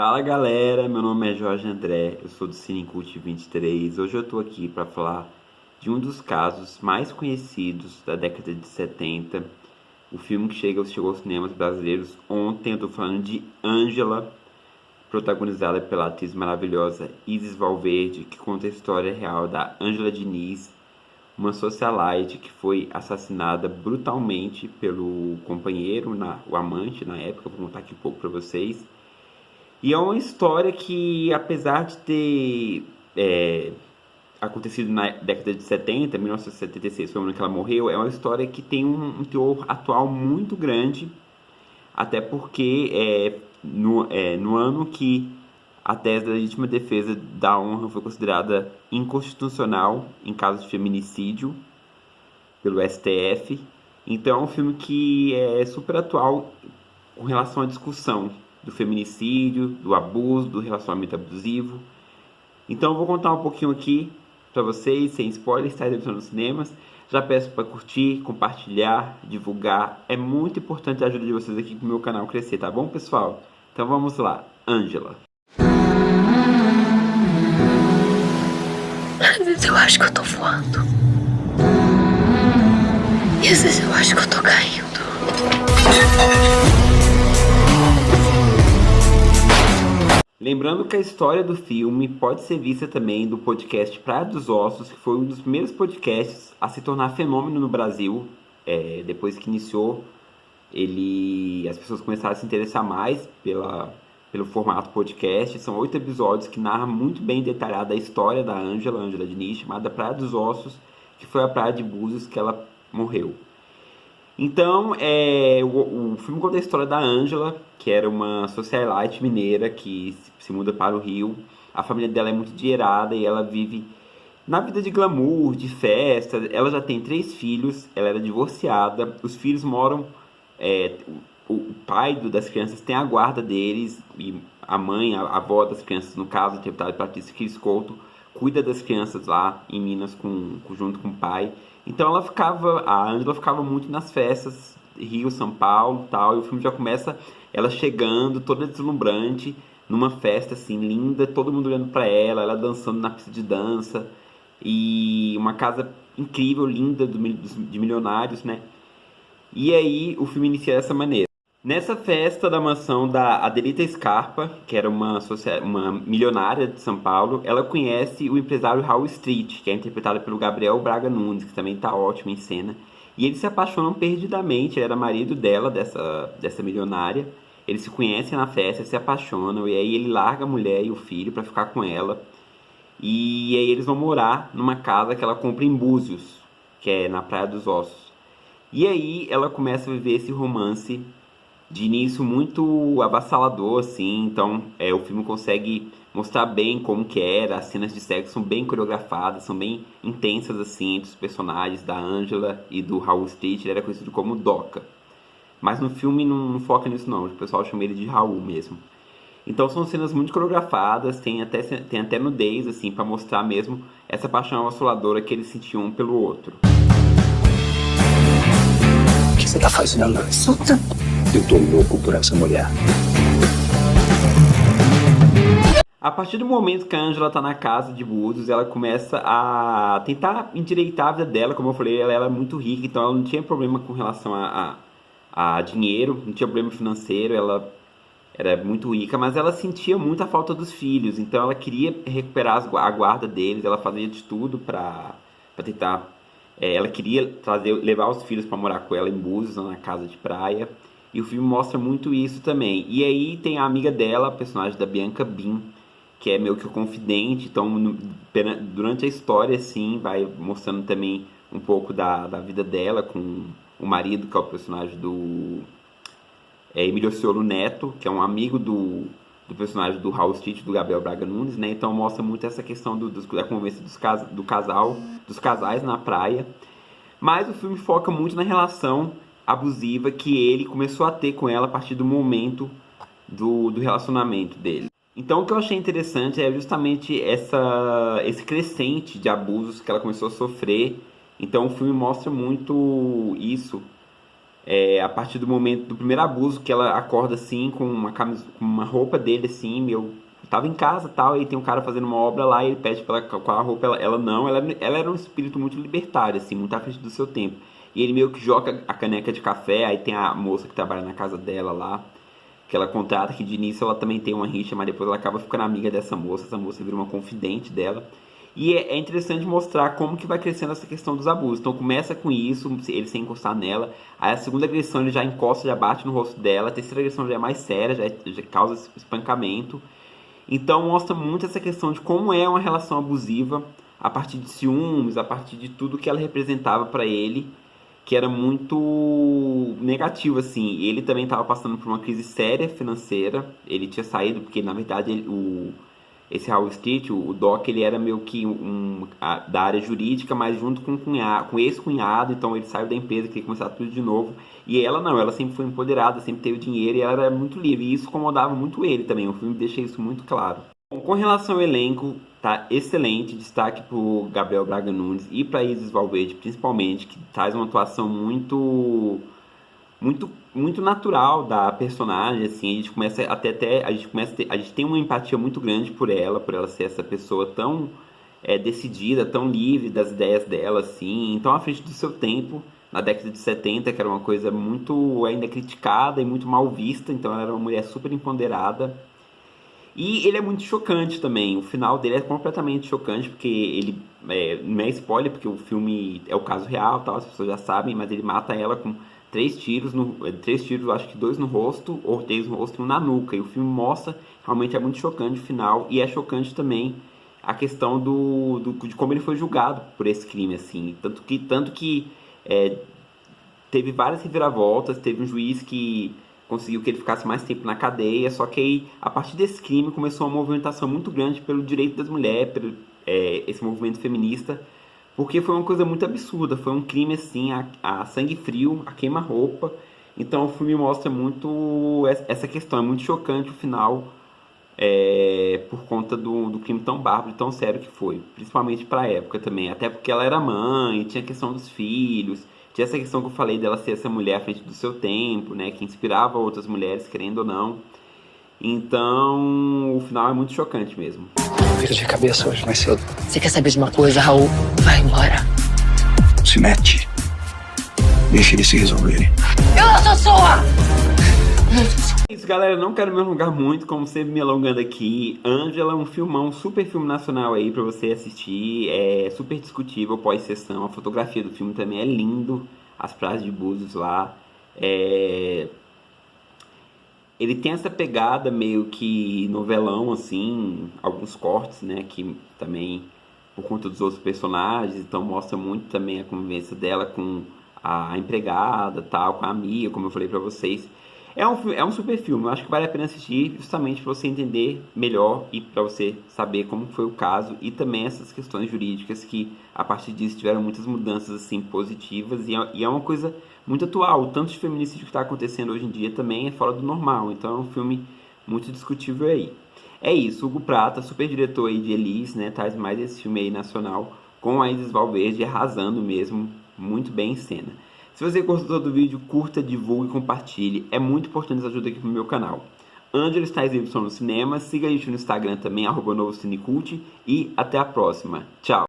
Fala galera, meu nome é Jorge André, eu sou do Cinecult 23. Hoje eu tô aqui para falar de um dos casos mais conhecidos da década de 70. O filme que chegou aos cinemas brasileiros ontem. Eu tô falando de Ângela, protagonizada pela atriz maravilhosa Isis Valverde, que conta a história real da Ângela Diniz, uma socialite que foi assassinada brutalmente pelo companheiro, o amante na época. Vou contar aqui um pouco para vocês. E é uma história que, apesar de ter acontecido na década de 70, 1976 foi o ano que ela morreu, é uma história que tem um teor atual muito grande, até porque no ano que a tese da legítima defesa da honra foi considerada inconstitucional em caso de feminicídio pelo STF. Então é um filme que é super atual com relação à discussão do feminicídio, do abuso, do relacionamento abusivo. Então eu vou contar um pouquinho aqui para vocês, sem spoilers, está exibindo nos cinemas. Já peço para curtir, compartilhar, divulgar. É muito importante a ajuda de vocês aqui para o meu canal crescer, tá bom, pessoal? Então vamos lá. Ângela. Às vezes eu acho que eu tô voando. E às vezes eu acho que eu tô caindo. Lembrando que a história do filme pode ser vista também do podcast Praia dos Ossos, que foi um dos primeiros podcasts a se tornar fenômeno no Brasil. Depois que iniciou, as pessoas começaram a se interessar mais pelo formato podcast. São 8 episódios que narram muito bem detalhada a história da Ângela Diniz, chamada Praia dos Ossos, que foi a praia de Búzios que ela morreu. Então, o filme conta a história da Ângela, que era uma socialite mineira que se muda para o Rio. A família dela é muito dinheirada e ela vive na vida de glamour, de festa. Ela já tem 3 filhos, ela era divorciada. Os filhos moram... o pai das crianças tem a guarda deles, e a mãe, a avó das crianças, no caso, interpretada por Patrícia Cris Couto, cuida das crianças lá em Minas junto com o pai. Então a Ângela ficava muito nas festas, Rio, São Paulo, tal, e o filme já começa ela chegando, toda deslumbrante, numa festa assim linda, todo mundo olhando para ela dançando na pista de dança, e uma casa incrível, linda, de milionários, né? E aí o filme inicia dessa maneira. Nessa festa da mansão da Adelita Scarpa, que era uma milionária de São Paulo, ela conhece o empresário Raul Street, que é interpretado pelo Gabriel Braga Nunes, que também está ótimo em cena. E eles se apaixonam perdidamente. Ele era marido dela, dessa milionária. Eles se conhecem na festa, se apaixonam, e aí ele larga a mulher e o filho para ficar com ela. E aí eles vão morar numa casa que ela compra em Búzios, que é na Praia dos Ossos. E aí ela começa a viver esse romance de início muito avassalador, assim. Então o filme consegue mostrar bem como que era. As cenas de sexo são bem coreografadas, são bem intensas, assim, entre os personagens da Ângela e do Raul Street. Ele era conhecido como Doca, mas no filme não foca nisso não, o pessoal chama ele de Raul mesmo. Então são cenas muito coreografadas, tem até nudez, assim, para mostrar mesmo essa paixão avassaladora que eles sentiam um pelo outro. O que você tá fazendo? Solta. Eu tô louco por essa mulher. A partir do momento que a Ângela tá na casa de Búzios, ela começa a tentar endireitar a vida dela. Como eu falei, ela era muito rica, então ela não tinha problema com relação a dinheiro, não tinha problema financeiro, ela era muito rica, mas ela sentia muito a falta dos filhos, então ela queria recuperar a guarda deles. Ela fazia de tudo para tentar... ela queria levar os filhos para morar com ela em Búzios, na casa de praia. E o filme mostra muito isso também. E aí tem a amiga dela, a personagem da Bianca Bin, que é meio que o confidente. Então, durante a história, assim, vai mostrando também um pouco da vida dela com o marido, que é o personagem do Emílio Ciolo Neto, que é um amigo do personagem do Raul Street, do Gabriel Braga Nunes, né? Então mostra muito essa questão da convivência dos casais na praia. Mas o filme foca muito na relação abusiva que ele começou a ter com ela a partir do momento do relacionamento dele. Então o que eu achei interessante é justamente esse crescente de abusos que ela começou a sofrer. Então o filme mostra muito isso, a partir do momento do primeiro abuso, que ela acorda assim com com uma roupa dele assim, tava em casa tal, e tem um cara fazendo uma obra lá e ele pede pra ela com a roupa, ela era um espírito muito libertário, assim, muito à frente do seu tempo. E ele meio que joga a caneca de café, aí tem a moça que trabalha na casa dela lá, que ela contrata, que de início ela também tem uma rixa, mas depois ela acaba ficando amiga dessa moça, essa moça vira uma confidente dela. E é interessante mostrar como que vai crescendo essa questão dos abusos. Então começa com isso, ele sem encostar nela. Aí a segunda agressão ele já encosta, já bate no rosto dela. A terceira agressão já é mais séria, já causa espancamento. Então mostra muito essa questão de como é uma relação abusiva, a partir de ciúmes, a partir de tudo que ela representava para ele, que era muito negativo, assim. Ele também estava passando por uma crise séria financeira. Ele tinha saído, porque na verdade esse Howell Street, o Doc, ele era meio que da área jurídica, mas junto com com ex-cunhado, então ele saiu da empresa, queria começar tudo de novo. E ela não, ela sempre foi empoderada, sempre teve dinheiro e ela era muito livre. E isso incomodava muito ele também, o filme deixa isso muito claro. Bom, com relação ao elenco, tá excelente, destaque pro Gabriel Braga Nunes e pra Isis Valverde, principalmente, que traz uma atuação muito natural da personagem, assim. A gente começa a gente tem uma empatia muito grande por ela ser essa pessoa tão decidida, tão livre das ideias dela, assim, então à frente do seu tempo, na década de 70, que era uma coisa muito ainda criticada e muito mal vista, então ela era uma mulher super empoderada. E ele é muito chocante também, o final dele é completamente chocante, porque ele, não é spoiler, porque o filme é o caso real, tal, as pessoas já sabem, mas ele mata ela com 3 tiros, acho que 2 no rosto, ou 3 no rosto e 1 na nuca, e o filme mostra, realmente é muito chocante o final, e é chocante também a questão de como ele foi julgado por esse crime, assim, tanto que teve várias reviravoltas, teve um juiz que conseguiu que ele ficasse mais tempo na cadeia, só que aí, a partir desse crime, começou uma movimentação muito grande pelo direito das mulheres, pelo esse movimento feminista, porque foi uma coisa muito absurda, foi um crime assim, a sangue frio, a queima-roupa. Então o filme mostra muito essa questão, é muito chocante o final, por conta do crime tão bárbaro e tão sério que foi, principalmente para a época também, até porque ela era mãe, tinha a questão dos filhos, tinha essa questão que eu falei dela ser essa mulher à frente do seu tempo, né, que inspirava outras mulheres, querendo ou não. Então o final é muito chocante mesmo. Vira de cabeça hoje mais cedo. Você quer saber de uma coisa, Raul? Vai embora. Se mete. Deixa eles se resolverem. Eu não sou sua! É isso, galera, não quero me alongar muito, como sempre me alongando aqui. Ângela é um filmão, super filme nacional aí pra você assistir, é super discutível pós-sessão, a fotografia do filme também é lindo, as praias de Búzios lá, ele tem essa pegada meio que novelão, assim, alguns cortes, né, que também por conta dos outros personagens, então mostra muito também a convivência dela com a empregada, tal, com a amiga, como eu falei pra vocês. É um super filme, eu acho que vale a pena assistir justamente para você entender melhor e para você saber como foi o caso e também essas questões jurídicas que a partir disso tiveram muitas mudanças assim positivas e é uma coisa muito atual. O tanto de feminicídio que está acontecendo hoje em dia também é fora do normal, então é um filme muito discutível aí. É isso, Hugo Prata, super diretor aí de Elis, né, traz mais esse filme aí nacional com a Isis Valverde arrasando mesmo, muito bem em cena. Se você gostou do vídeo, curta, divulgue e compartilhe. É muito importante essa ajuda aqui pro meu canal. Ângelo Styles Y no cinema. Siga a gente no Instagram também, @novocinicult. E até a próxima. Tchau!